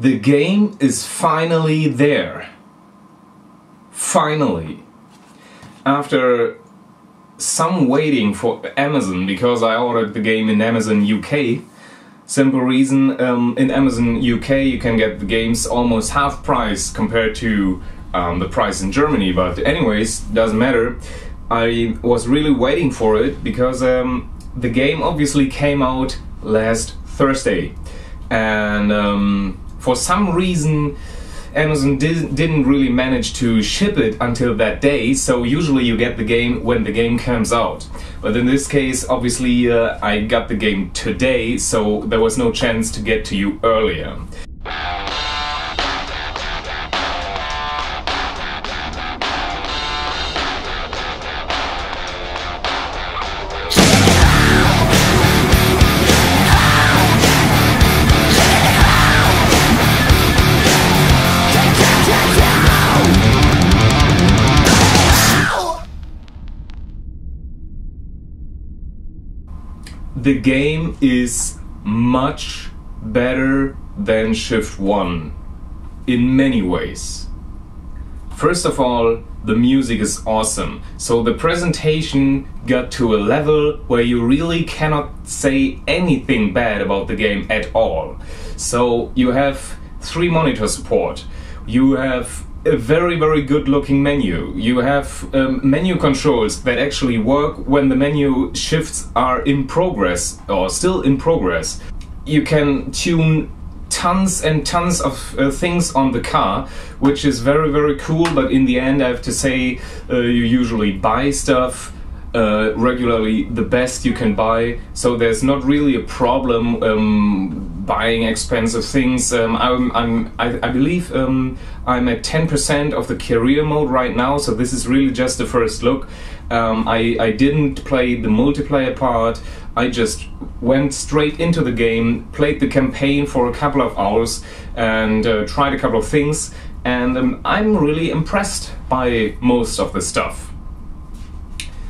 The game is finally there. Finally. After some waiting for Amazon, because I ordered the game in Amazon UK. Simple reason, in Amazon UK you can get the games almost half price compared to the price in Germany, but anyways, doesn't matter. I was really waiting for it because the game obviously came out last Thursday, and for some reason Amazon didn't really manage to ship it until that day, so usually you get the game when the game comes out. But in this case, obviously, I got the game today, so there was no chance to get to you earlier. The game is much better than Shift 1 in many ways. First of all, the music is awesome. So the presentation got to a level where you really cannot say anything bad about the game at all. So you have 3 monitor support. You have a very good looking menu. You have menu controls that actually work when the menu shifts are in progress or still in progress. You can tune tons and tons of things on the car, which is very cool, but in the end I have to say you usually buy stuff regularly, the best you can buy, so there's not really a problem buying expensive things. I believe I'm at 10% of the career mode right now, so this is really just the first look. I didn't play the multiplayer part. I just went straight into the game, played the campaign for a couple of hours and tried a couple of things, and I'm really impressed by most of the stuff.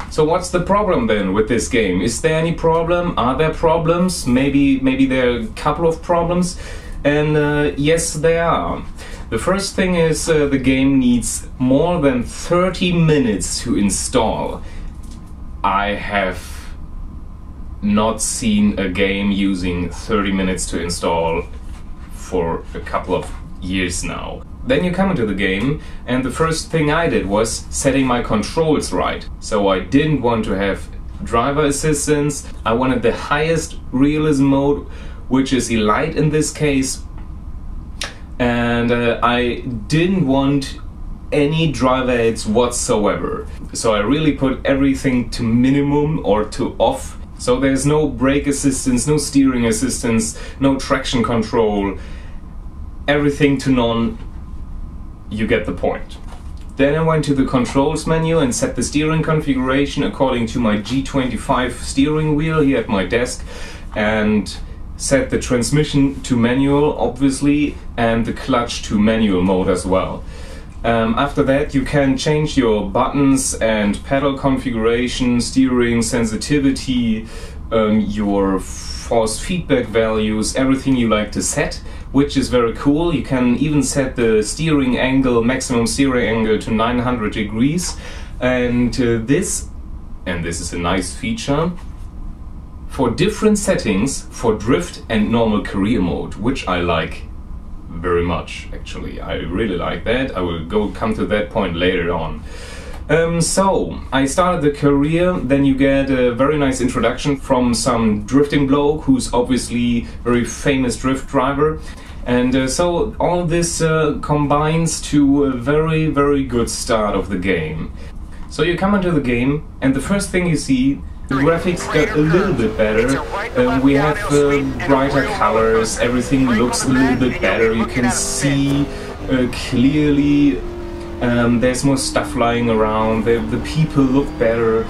So what's the problem then with this game? Is there any problem? Are there problems? Maybe there are a couple of problems. And yes, there are. The first thing is the game needs more than 30 minutes to install. I have not seen a game using 30 minutes to install for a couple of years now. Then you come into the game, and the first thing I did was setting my controls right. So I didn't want to have driver assistance. I wanted the highest realism mode, which is Elite in this case. And I didn't want any driver aids whatsoever. So I really put everything to minimum or to off. So there's no brake assistance, no steering assistance, no traction control. Everything to none. You get the point. Then I went to the controls menu and set the steering configuration according to my G25 steering wheel here at my desk, and set the transmission to manual, obviously, and the clutch to manual mode as well. After that you can change your buttons and pedal configuration, steering sensitivity, your force feedback values, everything you like to set, which is very cool. You can even set the steering angle, maximum steering angle, to 900 degrees. And this is a nice feature, for different settings for drift and normal career mode, which I like very much actually. I really like that. I will come to that point later on. So I started the career, then you get a very nice introduction from some drifting bloke who's obviously a very famous drift driver, and so all this combines to a very good start of the game. So you come into the game, and the first thing you see, the graphics got a little bit better. We have brighter colors, everything looks a little bit better, you can see clearly. There's more stuff lying around, the people look better.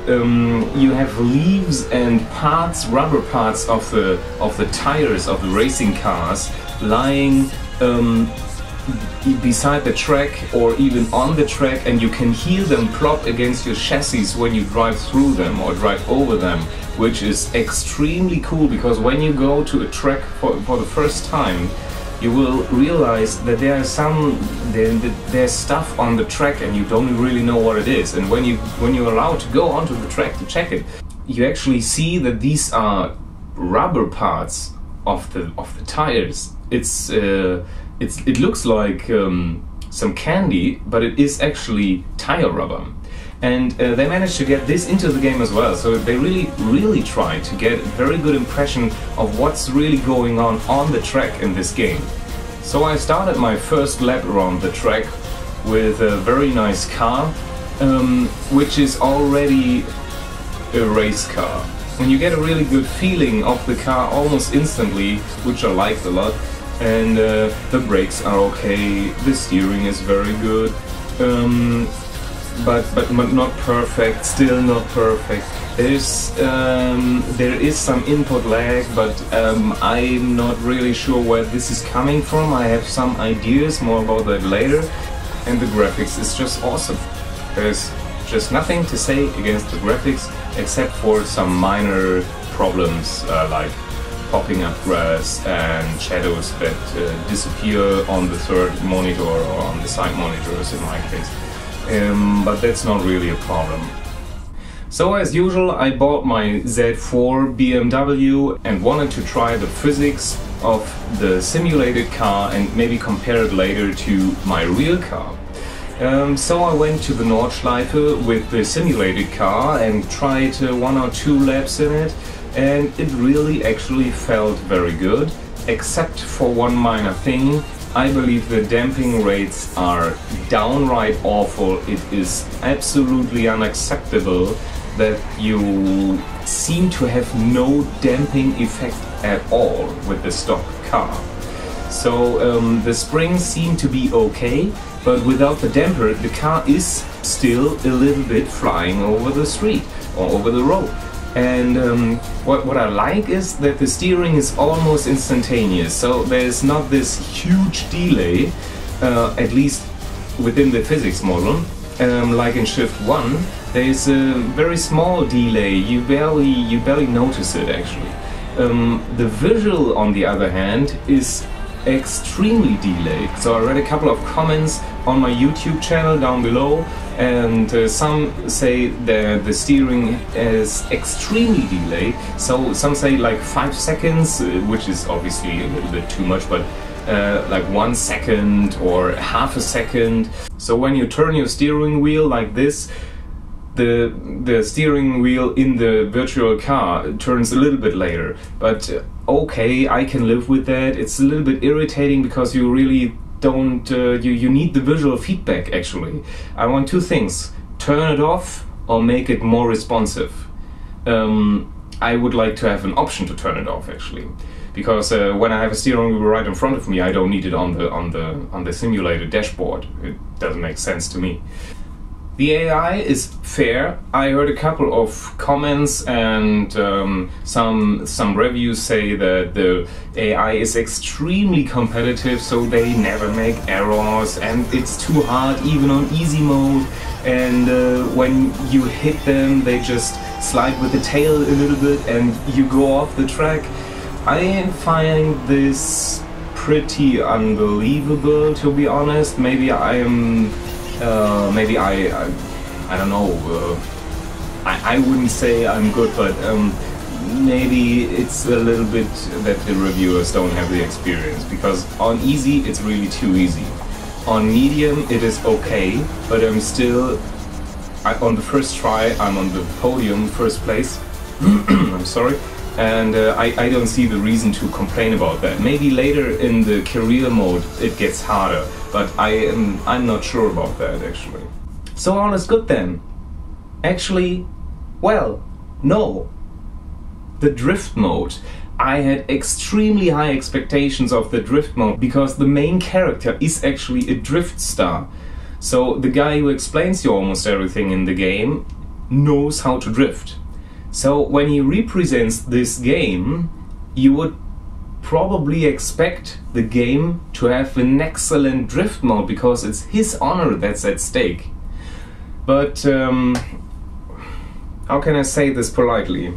You have leaves and parts, rubber parts of the tires of the racing cars lying beside the track or even on the track, and you can hear them plop against your chassis when you drive through them or drive over them, which is extremely cool, because when you go to a track for the first time, you will realize that there's stuff on the track and you don't really know what it is. And when you're allowed to go onto the track to check it, you actually see that these are rubber parts of the tires. It looks like some candy, but it is actually tire rubber. And they managed to get this into the game as well, so they really tried to get a very good impression of what's really going on the track in this game. So I started my first lap around the track with a very nice car, which is already a race car. And you get a really good feeling of the car almost instantly, which I liked a lot. And the brakes are okay, the steering is very good. But not perfect, still not perfect. There is some input lag, but I'm not really sure where this is coming from. I have some ideas, more about that later. And the graphics is just awesome. There's just nothing to say against the graphics, except for some minor problems like popping up grass and shadows that disappear on the third monitor or on the side monitors in my case. But that's not really a problem. So as usual, I bought my Z4 BMW and wanted to try the physics of the simulated car and maybe compare it later to my real car. So I went to the Nordschleife with the simulated car and tried 1 or 2 laps in it, and it really actually felt very good, except for one minor thing. I believe the damping rates are downright awful. It is absolutely unacceptable that you seem to have no damping effect at all with the stock car. So the springs seem to be okay, but without the damper the car is still a little bit flying over the street or over the road. And what I like is that the steering is almost instantaneous, so there's not this huge delay, at least within the physics model. Like in Shift 1, there's a very small delay, you barely notice it actually. The visual, on the other hand, is extremely delayed. So I read a couple of comments on my YouTube channel down below, and some say that the steering is extremely delayed. So some say like 5 seconds, which is obviously a little bit too much, but like 1 second or half a second. So when you turn your steering wheel like this, the steering wheel in the virtual car turns a little bit later. But okay, I can live with that. It's a little bit irritating because you really don't, you need the visual feedback actually. I want 2 things: turn it off or make it more responsive. I would like to have an option to turn it off actually, because when I have a steering wheel right in front of me, I don't need it on the simulated dashboard. It doesn't make sense to me. The AI is fair. I heard a couple of comments and some reviews say that the AI is extremely competitive, so they never make errors and it's too hard even on easy mode, and when you hit them they just slide with the tail a little bit and you go off the track. I find this pretty unbelievable, to be honest. Maybe I am maybe I don't know, I wouldn't say I'm good, but maybe it's a little bit that the reviewers don't have the experience, because on easy it's really too easy. On medium it is okay, but I'm still, on the first try I'm on the podium, first place. I'm sorry. And I don't see the reason to complain about that. Maybe later in the career mode it gets harder, but I'm not sure about that actually. So all is good then? Actually, well, no. The drift mode. I had extremely high expectations of the drift mode because the main character is actually a drift star. So the guy who explains you almost everything in the game knows how to drift. So when he represents this game, you would probably expect the game to have an excellent drift mode, because it's his honor that's at stake. But how can I say this politely?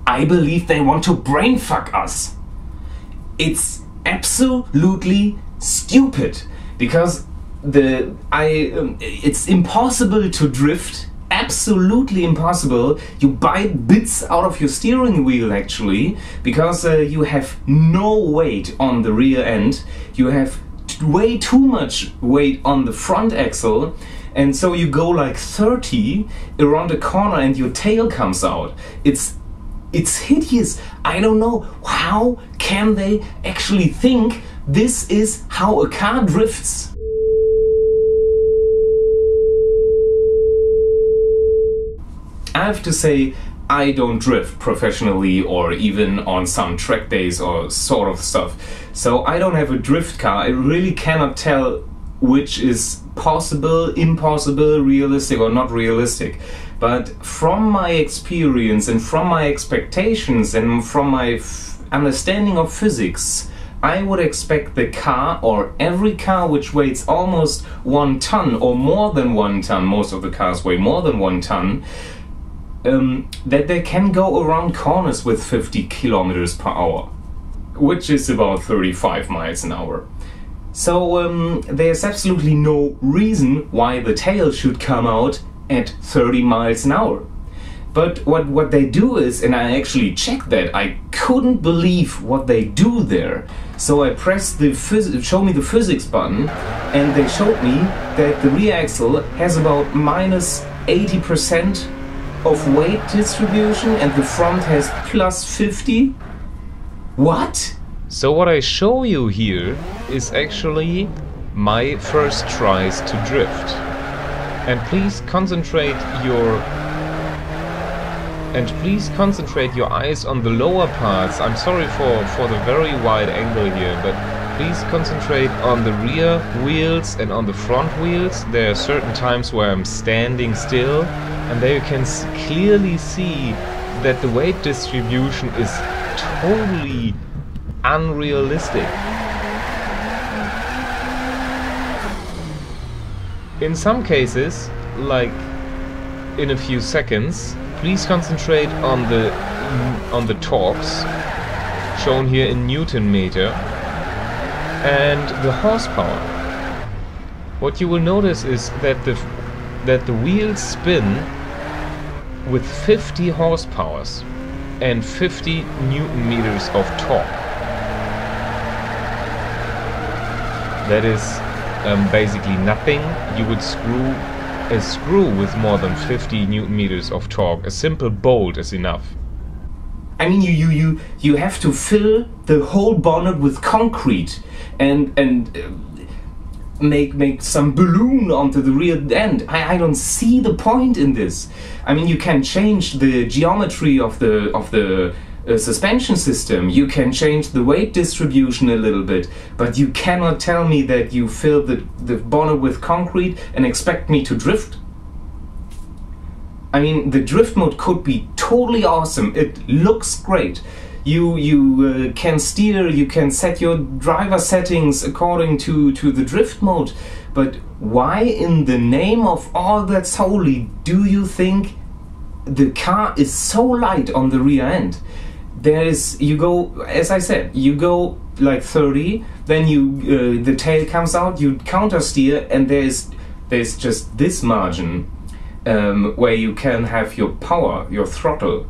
I believe they want to brainfuck us. It's absolutely stupid, because it's impossible to drift. Absolutely impossible. You bite bits out of your steering wheel actually, because you have no weight on the rear end. You have way too much weight on the front axle, and so you go like 30 around a corner and your tail comes out. It's hideous. I don't know, how can they actually think this is how a car drifts? I have to say, I don't drift professionally or even on some track days or sort of stuff. So I don't have a drift car. I really cannot tell which is possible, impossible, realistic or not realistic. But from my experience and from my expectations and from my understanding of physics, I would expect the car, or every car which weighs almost 1 ton or more than 1 ton, most of the cars weigh more than 1 ton, that they can go around corners with 50 kilometers per hour, which is about 35 miles an hour. So there's absolutely no reason why the tail should come out at 30 miles an hour. But what they do is, and I actually checked that, I couldn't believe what they do there. So I pressed the show me the physics button, and they showed me that the rear axle has about minus 80% of weight distribution and the front has plus 50. What? So what I show you here is actually my first tries to drift. And please concentrate your eyes on the lower parts. I'm sorry for the very wide angle here, but please concentrate on the rear wheels and on the front wheels. There are certain times where I'm standing still, and there you can clearly see that the weight distribution is totally unrealistic. In some cases, like in a few seconds, please concentrate on the torques shown here in Newton meter and the horsepower. What you will notice is that the wheels spin with 50 horsepower and 50 Newton meters of torque. That is basically nothing. You would screw a screw with more than 50 Newton meters of torque. A simple bolt is enough. I mean, you have to fill the whole bonnet with concrete and make some balloon onto the rear end. I don't see the point in this. I mean, you can change the geometry of the suspension system, you can change the weight distribution a little bit, but you cannot tell me that you fill the bonnet with concrete and expect me to drift. I mean, the drift mode could be totally awesome. It looks great. You can steer, you can set your driver settings according to the drift mode, but why in the name of all that's holy do you think the car is so light on the rear end? You go, as I said, you go like 30, then the tail comes out, you counter steer, and there's just this margin where you can have your power, your throttle.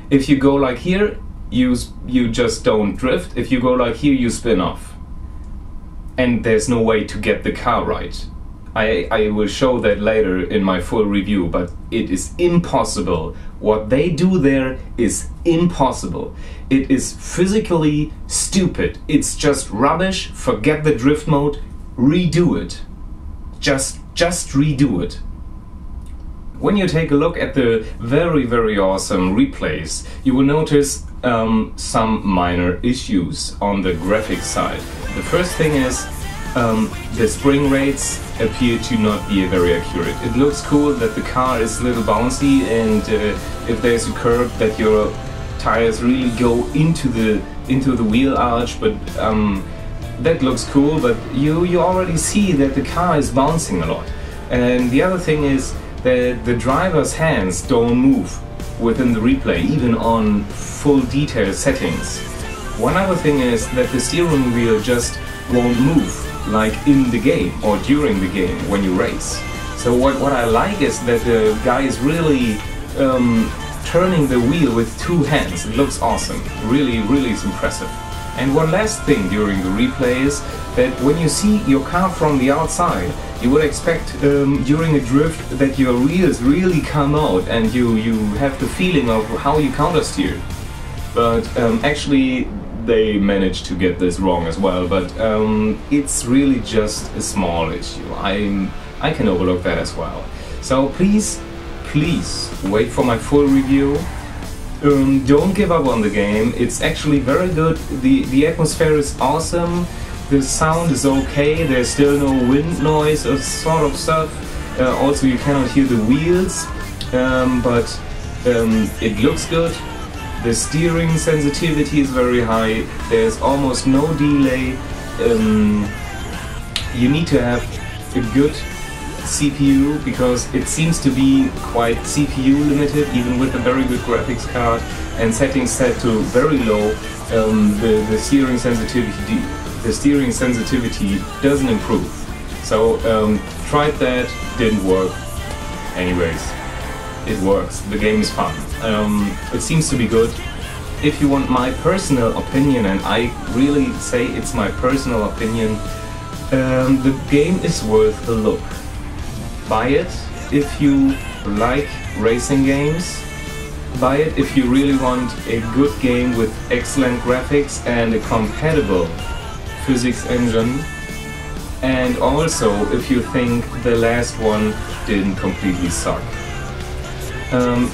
If you go like here, you just don't drift. If you go like here, you spin off. And there's no way to get the car right. I will show that later in my full review, but it is impossible. What they do there is impossible. It is physically stupid. It's just rubbish. Forget the drift mode. Redo it. Just redo it. When you take a look at the very awesome replays, you will notice some minor issues on the graphics side. The first thing is the spring rates appear to not be very accurate. It looks cool that the car is a little bouncy, and if there's a curve that your tires really go into the wheel arch, but that looks cool, but you already see that the car is bouncing a lot. And the other thing is that the driver's hands don't move within the replay, even on full detail settings. One other thing is that the steering wheel just won't move, like in the game or during the game when you race. So what I like is that the guy is really turning the wheel with 2 hands. It looks awesome. Really, really is impressive. And one last thing during the replay is that when you see your car from the outside, you would expect during a drift that your wheels really come out and you have the feeling of how you counter steer. But actually they managed to get this wrong as well, but it's really just a small issue. I can overlook that as well. So please wait for my full review. Don't give up on the game. It's actually very good. The atmosphere is awesome. The sound is okay. There's still no wind noise or sort of stuff. Also, you cannot hear the wheels, but it looks good. The steering sensitivity is very high. There's almost no delay. You need to have a good CPU because it seems to be quite CPU limited, even with a very good graphics card and settings set to very low. The steering sensitivity doesn't improve. So tried that, didn't work. Anyways, it works. The game is fun. It seems to be good. If you want my personal opinion, and I really say it's my personal opinion, the game is worth a look. Buy it if you like racing games. Buy it if you really want a good game with excellent graphics and a compatible physics engine. And also if you think the last one didn't completely suck.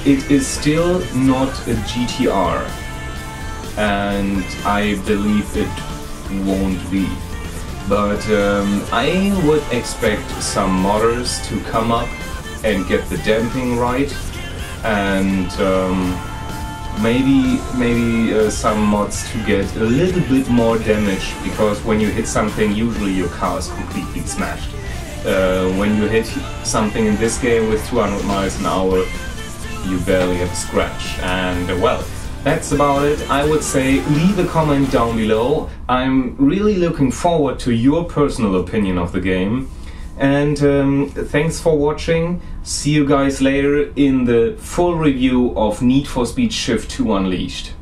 It is still not a GTR, and I believe it won't be. But I would expect some modders to come up and get the damping right, and maybe some mods to get a little bit more damage, because when you hit something, usually your car is completely smashed. When you hit something in this game with 200 miles an hour, you barely have a scratch. And well, that's about it. I would say leave a comment down below. I'm really looking forward to your personal opinion of the game. And thanks for watching. See you guys later in the full review of Need for Speed Shift 2 Unleashed.